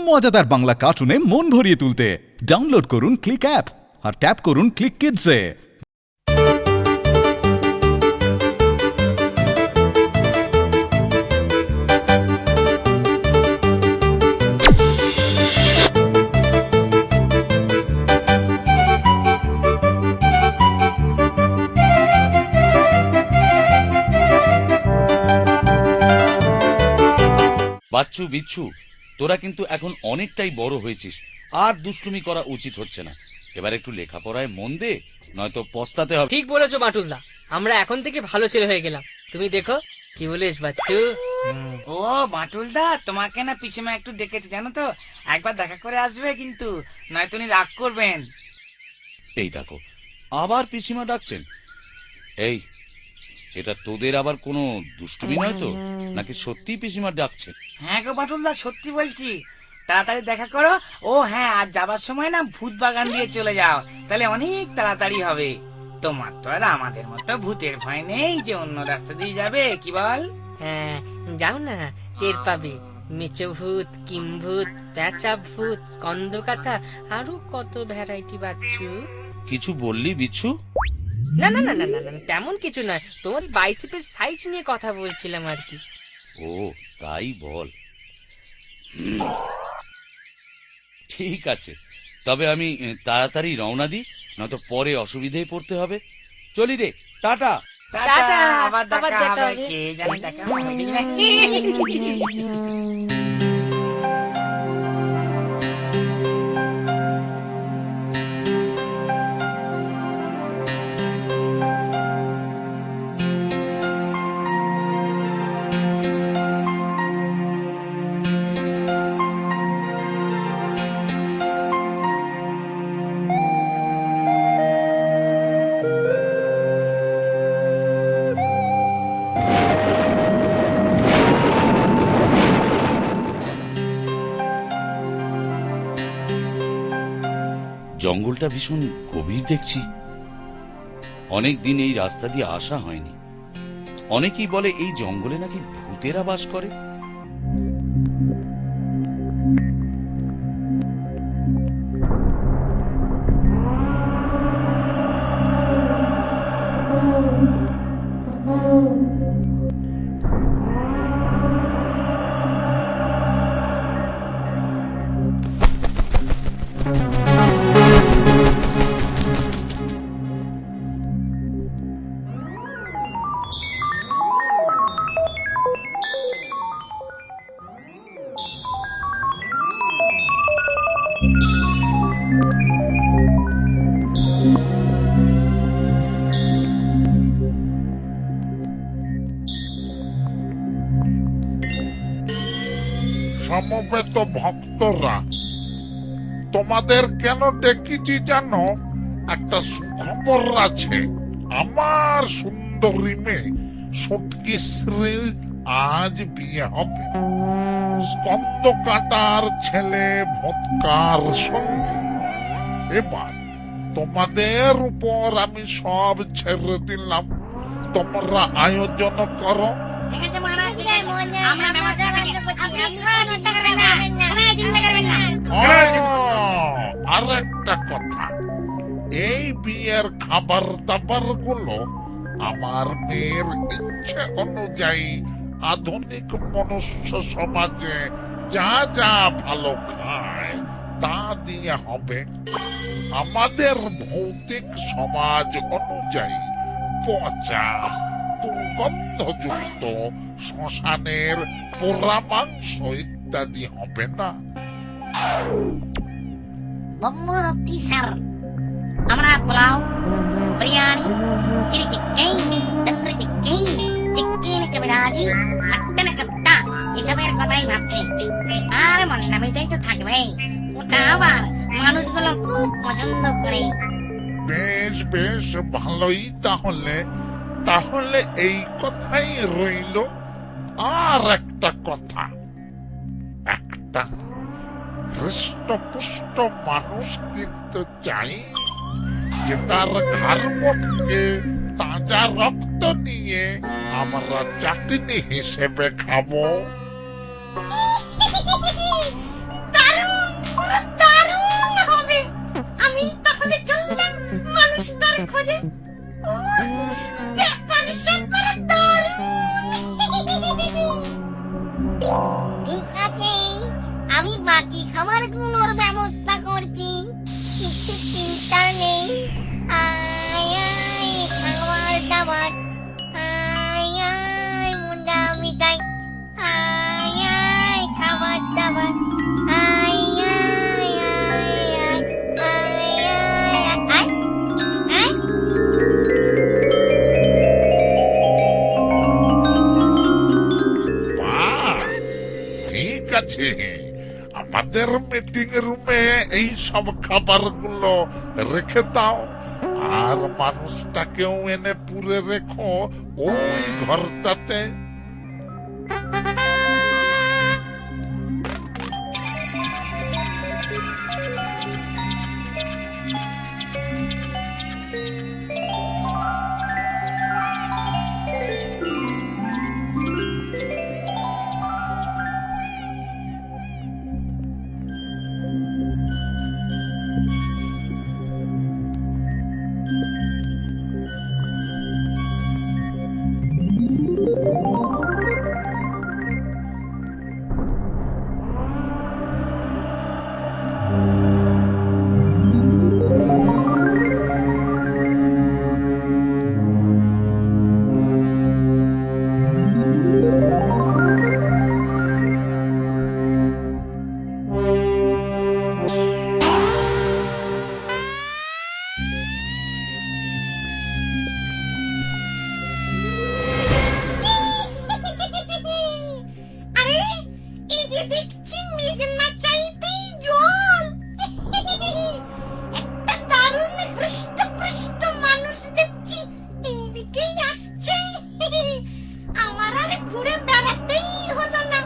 মজাদার বাংলা কার্টুনে মন ভরিয়ে তুলতে ডাউনলোড করুন ক্লিক অ্যাপ আর ট্যাপ করুন ক্লিক কিডসে। বাচ্চু বিচ্ছু, তোরা কিন্তু এখন অনেকটাই বড় হয়েছিস, আর দুষ্টুমি করা উচিত হচ্ছে না। এবার একটু লেখাপড়ায় মন দে, নয়তো পস্তাতে হবে। ঠিক বলেছো বাটুলদা, আমরা এখন থেকে ভালো ছেলে হয়ে গেলাম। তুমি দেখো কি বলিস বাচ্চু। ও বাটুলদা, তোমাকে না পিসিমা একটু ডেকেছে জানো তো, একবার দেখা করে আসবে কিন্তু, নয়তো উনি রাগ করবেন। এই দেখো, আবার পিসিমা ডাকছেন। এই, এটা তোদের আবার কোনো দুষ্টুমি নয় তো, নাকি সত্যি পিসিমা ডাকছে? হ্যাঁ গো বাটুলদা, সত্যি বলছি, তাড়াতাড়ি দেখা করো। ও হ্যাঁ, আর যাবার সময় না ভূত বাগান দিয়ে চলে যাও, তাহলে অনেক তাড়াতাড়ি হবে। তোমার তো আর আমাদের মতো ভূতের ভয় নেই যে অন্য রাস্তা দিয়ে যাবে, কি বল? হ্যাঁ যাও না, টের পাবে। মেচো ভূত, কিমভূত, প্যাঁচা ভূত, স্কন্দকাতা, আরো কত ভ্যারাইটি বাচ্চু। কিছু বললি বিচ্ছু? না না না না না না, তেমন কিছু নয়, তোমার বাইসেপের সাইজ নিয়ে কথা বলছিলাম আর কি। ও তাই বল। ঠিক আছে, তবে আমি তাড়াতাড়ি রওনা দিই, নয়তো পরে অসুবিধায় পড়তে হবে। চলি রে, টাটা। টাটা, আবার দেখা দেখা হবে, হবে। কে জানে দেখা হবে কিনা। জঙ্গলটা ভীষণ গভীর দেখছি। অনেকদিন এই রাস্তা দিয়ে আসা হয়নি। অনেকেই বলে এই জঙ্গলে নাকি ভূতেরা বাস করে। সমবেত ভক্তরা, তোমাদের কেন ডেকেছি জানো? একটা সুখবর আছে। আমার সুন্দরী মেয়ে সটকি শ্রী আজ বিয়ে হবে স্কন্দ কাটার ছেলে ভৎকার সঙ্গে। এবার তোমাদের উপর আমি সব ছেড়ে দিলাম, তোমরা আয়োজন করো। ঠিক আছে মহারাজ, ঠিক আছে, আমরা ব্যবস্থা করছি, আপনি কোনো চিন্তা করবেন না, কোনো চিন্তা করবেন না। আর একটা কথা, এই বিয়ের খাবার দাবার গুলো আমার মেয়ের ইচ্ছে অনুযায়ী আধুনিক মনুষ্য সমাজে যা যা ভালো খায় তা দিয়ে হবে। আমাদের ভৌতিক সমাজ অনুযায়ী পচা দুর্গন্ধযুক্ত শ্মশানের পোড়া মাংস ইত্যাদি হবে না। বম্বতি স্যার, আমরা pulao, biryani, chilli chicken, tandoori chicken, chicken kabiraji, mutton kofta এসবের কথাই ভাবছি। আর মন্ডামিটাই তো থাকবে, ওটা আবার মানুষগুলো খুব পছন্দ করে। বেশ বেশ, ভালোই। তাহলে তাহলে এই কথাই রইল। আর একটা কথা, একটা হৃষ্টপুষ্ট মানুষ কিন্তু চাই, যে তার ঘাড়পটকে তাজা রক্ত নিয়ে আমরা চাটনি হিসেবে খাবো। দারুণ আমি বাকি খাবারগুলোর ব্যবস্থা করছি, কিছু চিন্তার নেই। আয় আয় খাবার দাবার, আয় আয় মুন্ডা মিঠাই, আয় আয় খাবার দাবার, আয় আয় আয় আয় আয় আয় আয় আয়। বাহ, ঠিক আছে, আমাদের মিটিং রুমে এই সব খাবারগুলো রেখে দাও, আর মানুষটাকেও এনে পুরে রেখো ওই ঘরটাতে। আরে এই যে দেখছি মেঘনা চাইতেই জল, একটা দারুণ হৃষ্টপুষ্ট মানুষ দেখছি এইদিকেই আসছে। আমার আর ঘুরে বেড়াতেই হলো না,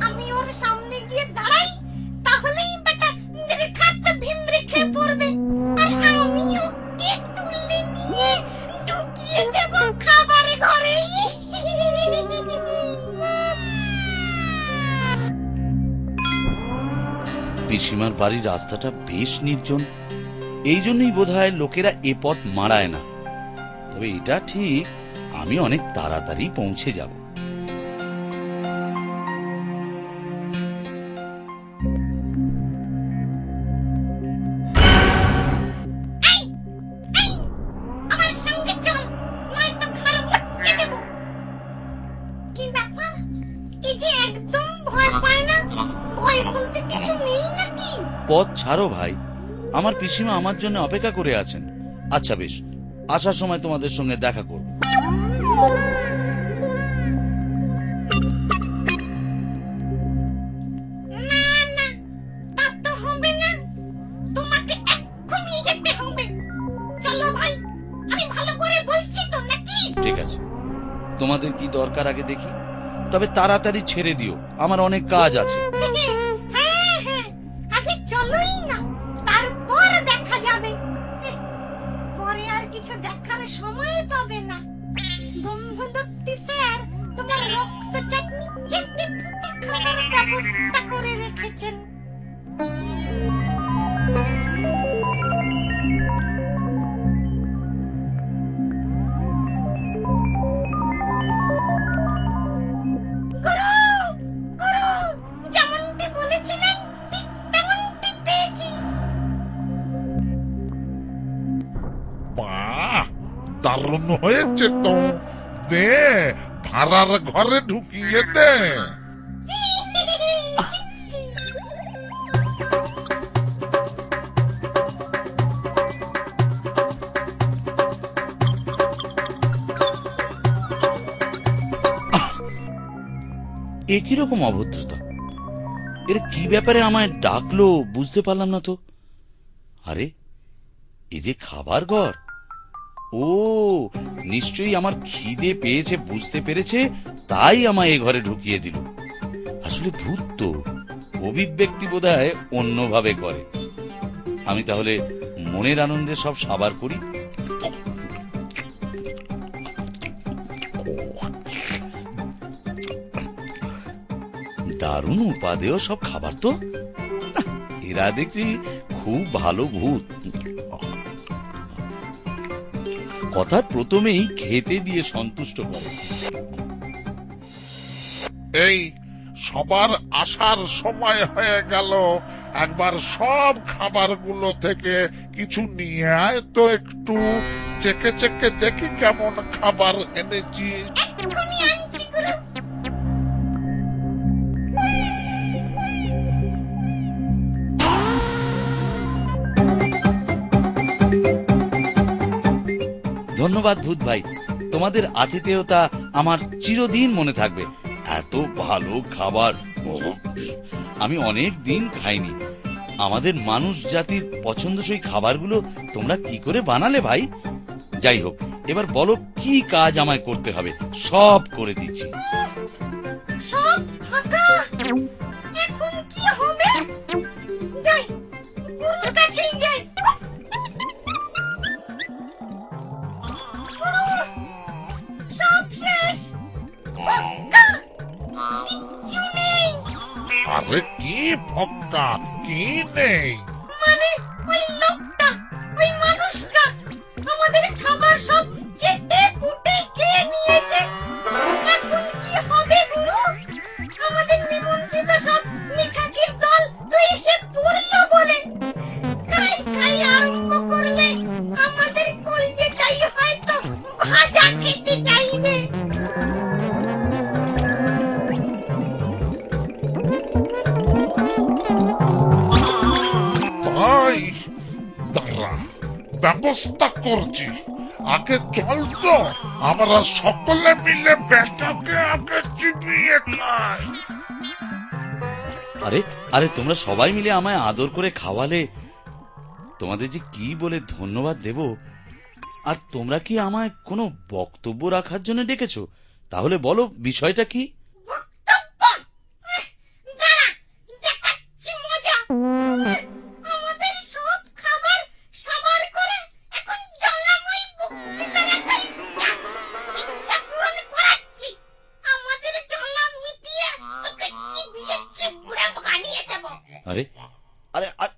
আমি ওর সামনে গিয়ে দাঁড়াই, তাহলেই বেটা রেখাতে ভীম রেখে পড়বে, আর আমি ওকে তুলে নিয়ে ঢুকিয়ে দেব খাবার ঘরে। পিসিমার বাড়ির রাস্তাটা বেশ নির্জন, এই জন্যই বোধহয় লোকেরা এ পথ মারায় না। তবে এটা ঠিক, আমি অনেক তাড়াতাড়ি পৌঁছে যাব। আমার সঙ্গে চল, নয়তো ঘর মটকে দেব। কি ব্যাপার, এই যে একদম ভয় পায় না, ভয় বলতে কিছু নেই নাকি? পথ ছাড়ো ভাই, আমার পিসিমা আমার জন্য অপেক্ষা করে আছেন। আচ্ছা বেশ, আসার সময় তোমাদের সঙ্গে দেখা করব। না না, তা তো হবে না, তোমাকে এক্ষুনি যেতে হবে। চলো ভাই, আমি ভালো করে বলছি তো নাকি? ঠিক আছে, তোমাদের কি দরকার আগে দেখি, তবে তাড়াতাড়ি ছেড়ে দিও, আমার অনেক কাজ আছে। হ্যাঁ হ্যাঁ, আগে চলোই না, তারপর দেখা যাবে। পরে আর কিছু দেখার সময় পাবে না। ব্রহ্মদত্তি স্যার তোমার রক্ত চাটনি চেটে ফুটে খাবার ব্যবস্থা করে রেখেছেন। গুরু, গুরু, যেমনটি বলেছিলেন ঠিক তেমনটি পেয়েছি। বাহ, দারুণ হয়েছে তো, দে ভাড়ার ঘরে ঢুকিয়ে দে। এ কিরকম অভদ্রতা! এর কি ব্যাপারে আমায় ডাকলো বুঝতে পারলাম না তো। আরে, এই যে খাবার ঘর, ও নিশ্চয়ই আমার খিদে পেয়েছে বুঝতে পেরেছে, তাই আমায় এ ঘরে ঢুকিয়ে দিল। আসলে ভূত তো, অভিব্যক্তি বোধহয় অন্যভাবে করে। আমি তাহলে মনের আনন্দে সব সাবার করি। দারুণ উপাদেয় সব খাবার তো, এরা দেখছি খুব ভালো ভূত। কথার প্রথমেই খেতে দিয়ে সন্তুষ্ট করে। এই খাবার আসার সময় হয়ে গেল। একবার সব খাবারগুলো থেকে কিছু নিয়ে আয় তো, একটু চেকে চেকে দেখি কেমন খাবার এনেছি। এক্ষুনি আনছি গুরু। ধন্যবাদ ভূত ভাই, তোমাদের আতিথেয়তা আমার চিরদিন মনে থাকবে। এত ভালো খাবার আমি অনেক দিন খাইনি। আমাদের মানুষ জাতির পছন্দসই খাবারগুলো তোমরা কি করে বানালে ভাই? যাই হোক, এবার বলো কি কাজ আমায় করতে হবে, সব করে দিচ্ছি। সব ফাঁকা, এখন কি হবে? যাই, গুরুর কাছেই যাই। গুরু, সব শেষ, ফাঁকা, কিচ্ছু নেই। আরে কি ফক্কা, কি নেই? মানে ওই লোকটা, ওই মানুষটা আমাদের খাবার সব চেটে পুটে খেয়ে নিয়েছে। এখন কি হবে গুরু? আমাদের নিমন্ত্রিত সব নিকাকির দল তো এসে পড়লো বলে। খাই খাই আরম্ভ করলে আমাদের কলজেটাই হয়তো ভাজা খেতে চাইবে। তাই দাঁড়া, ব্যবস্থা করছি। আগে চল তো, আমরা সকলে মিলে বেটাকে আগে চিবিয়ে খাই। আরে আরে তোমরা সবাই মিলে আমায় আদর করে খাওয়ালে, তোমাদের যে কি বলে ধন্যবাদ দেব। আর তোমরা কি আমায় কোনো বক্তব্য রাখার জন্য ডেকেছো? তাহলে বলো বিষয়টা কি? বক্তব্য? দাঁড়া, দেখাচ্ছি মজা। আমাদের সব খাবার সাবার করে এখন জলাময় বক্তৃতা রাখার ইচ্ছা পূরণ করাচ্ছি। আমাদের জলা মিটিয়ে তোকে কি দিয়ে চিবুড়ে বানিয়ে দেব। আরে আরে আরে,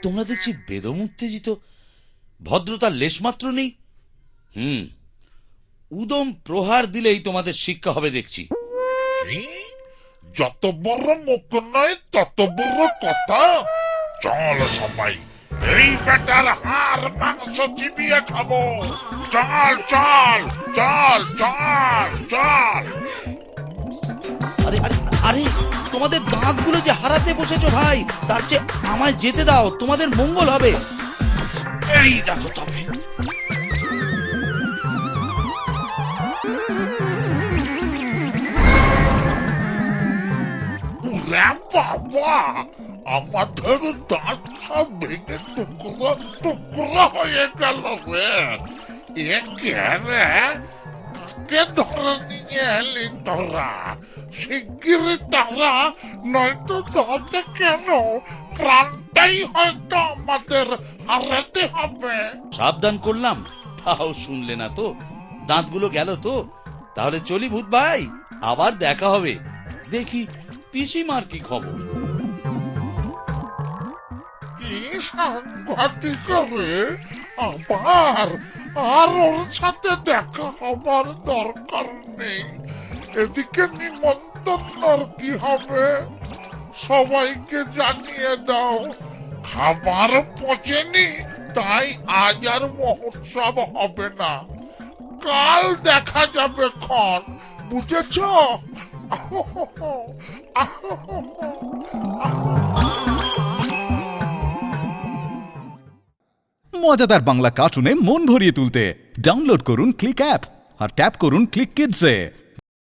তোমরা দেখছি বেদম উত্তেজিত, ভদ্রতার লেশমাত্র নেই। উদম প্রহার দিলেই তোমাদের শিক্ষা হবে দেখছি। কি? যত বড় মুখ নয় তত বড় কথা। চল সবাই, এই বেটার হাড় মাংস চিবিয়ে খাবো। চল চল চল চল চল। আরে আরে আরে, তোমাদের দাঁতগুলো যে হারাতে বসেছো ভাই, তার চেয়ে আমায় যেতে দাও, তোমাদের মঙ্গল হবে। এই দেখো তবে ওরে বাবা, আমাদের দাঁত সব ভেঙে টুকরো টুকরো হয়ে গেল রে। এ কে রে? কাকে ধরে নিয়ে এলি তোরা? শিগগিরই তারা, নয়তো দাঁতে কেন প্রাণটাই হয়তো আমাদের হারাতে হবে। সাবধান করলাম, তাও শুনলে না তো। দাঁতগুলো গেল তো? তাহলে চলি ভূত ভাই, আবার দেখা হবে। দেখি পিসিমার কি খবর। কি সাংঘাতিক রে! আবার আর ওর সাথে দেখা হবার দরকার নেই। এদিকে নিমন্ত্রণ কি হবে? সবাইকে জানিয়ে দাও খাবার পচেনি, তাই আজ আর মহোৎসব হবে না। কাল দেখা যাবে ক্ষণ, বুঝেছ? মজাদার বাংলা কার্টুনে মন ভরিয়ে তুলতে ডাউনলোড করুন ক্লিক অ্যাপ আর ট্যাপ করুন ক্লিক কিডসে।